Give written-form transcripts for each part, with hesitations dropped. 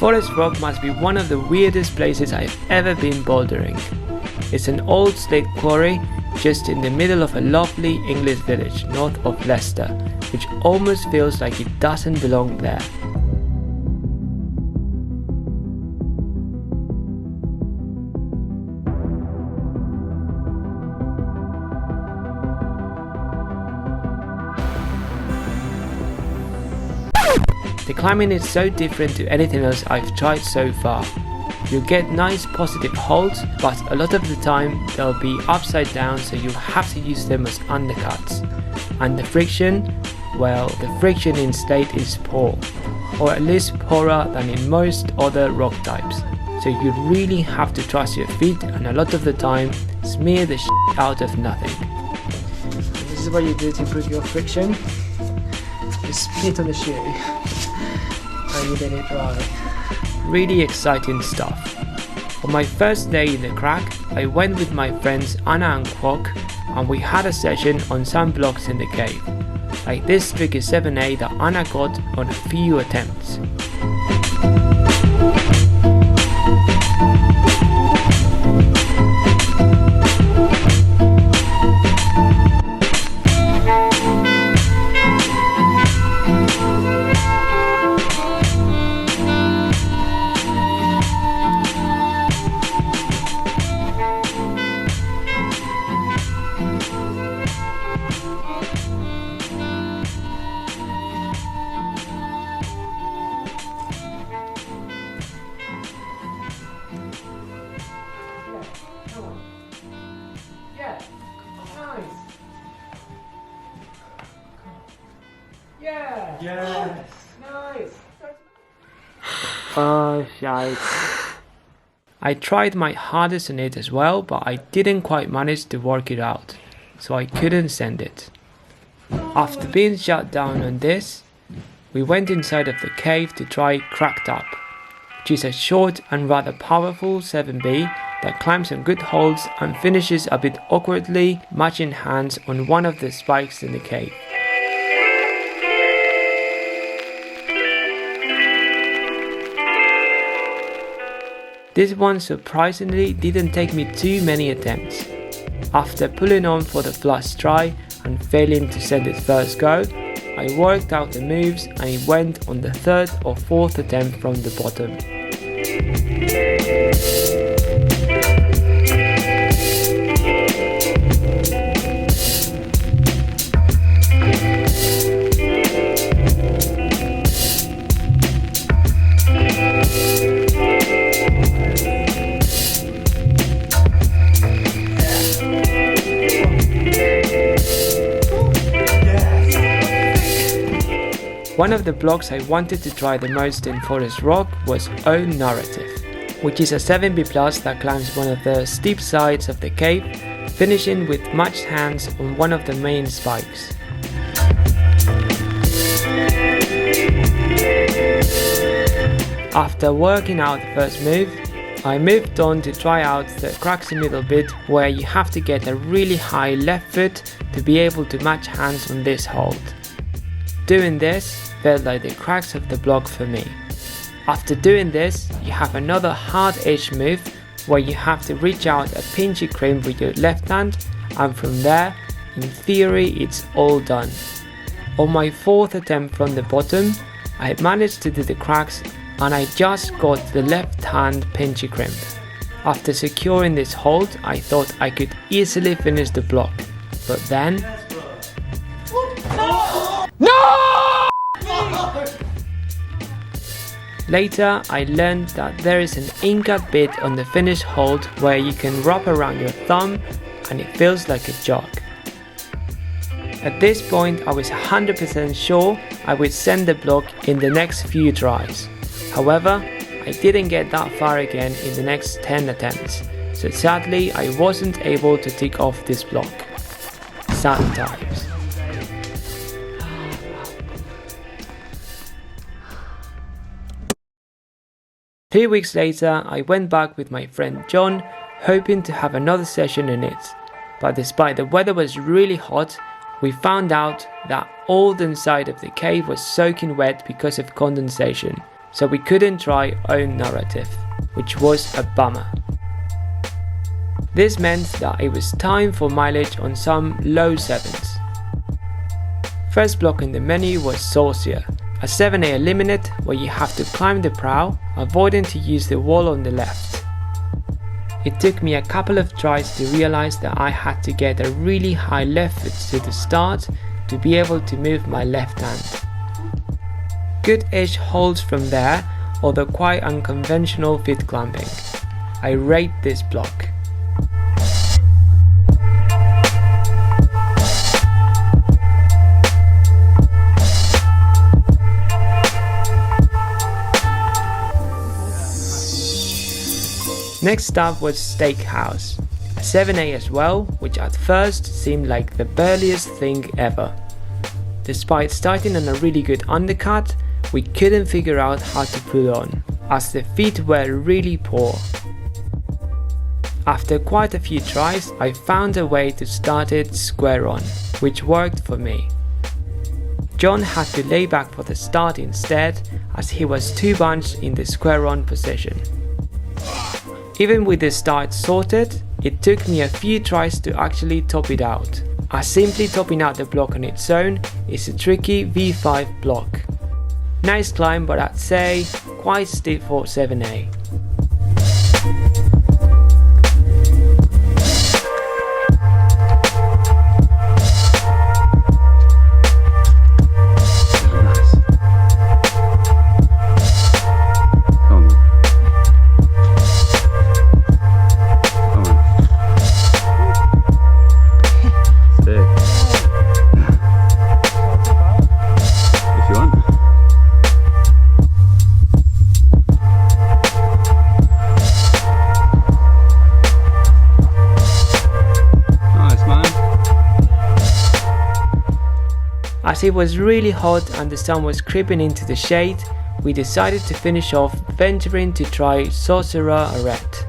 Forest Rock must be one of the weirdest places I've ever been bouldering. It's an old slate quarry just in the middle of a lovely English village north of Leicester, which almost feels like it doesn't belong there. The climbing is so different to anything else I've tried so far. You'll get nice positive holds, but a lot of the time they'll be upside down, so you'll have to use them as undercuts. And the friction, well, the friction in slate is poor, or at least poorer than in most other rock types. So you really have to trust your feet, and a lot of the time smear the shit out of nothing. And this is what you do to improve your friction. You spit on the shoe. And you let it dry. Really exciting stuff. On my first day in the crag, I went with my friends Anna and Kwok, and we had a session on some blocks in the cave, like this tricky 7A that Anna got on a few attempts. Yes! Nice! Oh, shite. I tried my hardest on it as well, but I didn't quite manage to work it out, so I couldn't send it. After being shut down on this, we went inside of the cave to try Cracked Up, which is a short and rather powerful 7B that climbs on good holds and finishes a bit awkwardly, matching hands on one of the spikes in the cave. This one surprisingly didn't take me too many attempts. After pulling on for the flush try and failing to send it first go, I worked out the moves and it went on the third or fourth attempt from the bottom. One of the blocks I wanted to try the most in Forest Rock was Own Narrative, which is a 7B plus that climbs one of the steep sides of the cave, finishing with matched hands on one of the main spikes. After working out the first move, I moved on to try out the cracks in middle bit, where you have to get a really high left foot to be able to match hands on this hold. Doing this felt like the cracks of the block for me. After doing this, you have another hard edge move where you have to reach out a pinchy crimp with your left hand, and from there, in theory, it's all done. On my fourth attempt from the bottom, I managed to do the cracks and I just got the left hand pinchy crimp. After securing this hold, I thought I could easily finish the block, but then... Later, I learned that there is an incut bit on the finish hold where you can wrap around your thumb and it feels like a jog. At this point, I was 100% sure I would send the block in the next few tries. However, I didn't get that far again in the next 10 attempts, so sadly I wasn't able to tick off this block. Sad times. 3 weeks later, I went back with my friend John, hoping to have another session in it, but despite the weather was really hot, we found out that all the inside of the cave was soaking wet because of condensation, so we couldn't try own narrative, which was a bummer. This meant that it was time for mileage on some low 7s. First block in the menu was Sourcier, a 7A eliminate where you have to climb the prow, avoiding to use the wall on the left. It took me a couple of tries to realize that I had to get a really high left foot to the start to be able to move my left hand. Good edge holds from there, although quite unconventional feet climbing. I rate this block. Next up was Steakhouse, a 7A as well, which at first seemed like the burliest thing ever. Despite starting on a really good undercut, we couldn't figure out how to pull on, as the feet were really poor. After quite a few tries, I found a way to start it square on, which worked for me. John had to lay back for the start instead, as he was too bunched in the square on position. Even with the start sorted, it took me a few tries to actually top it out, as simply topping out the block on its own is a tricky V5 block. Nice climb, but I'd say quite steep for 7A. As it was really hot and the sun was creeping into the shade, we decided to finish off venturing to try Sourcier Arete,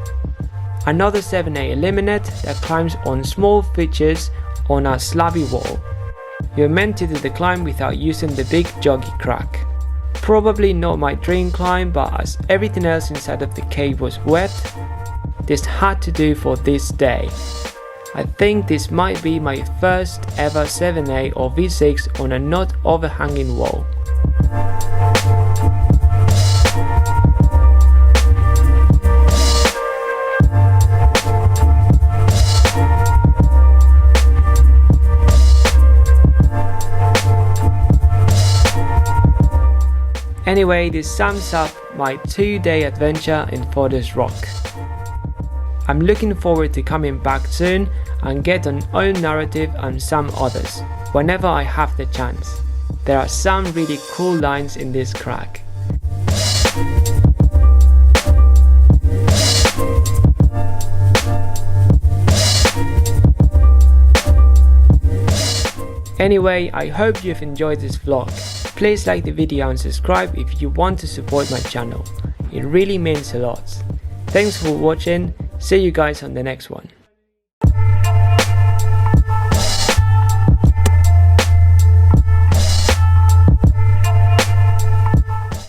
another 7A eliminate that climbs on small features on a slabby wall. You're meant to do the climb without using the big joggy crag. Probably not my dream climb, but as everything else inside of the cave was wet, this had to do for this day. I think this might be my first ever 7A or V6 on a not overhanging wall. Anyway, this sums up my 2-day adventure in Forest Rock. I'm looking forward to coming back soon and get an own narrative and some others, whenever I have the chance. There are some really cool lines in this crag. Anyway, I hope you've enjoyed this vlog. Please like the video and subscribe if you want to support my channel. It really means a lot. Thanks for watching. See you guys on the next one.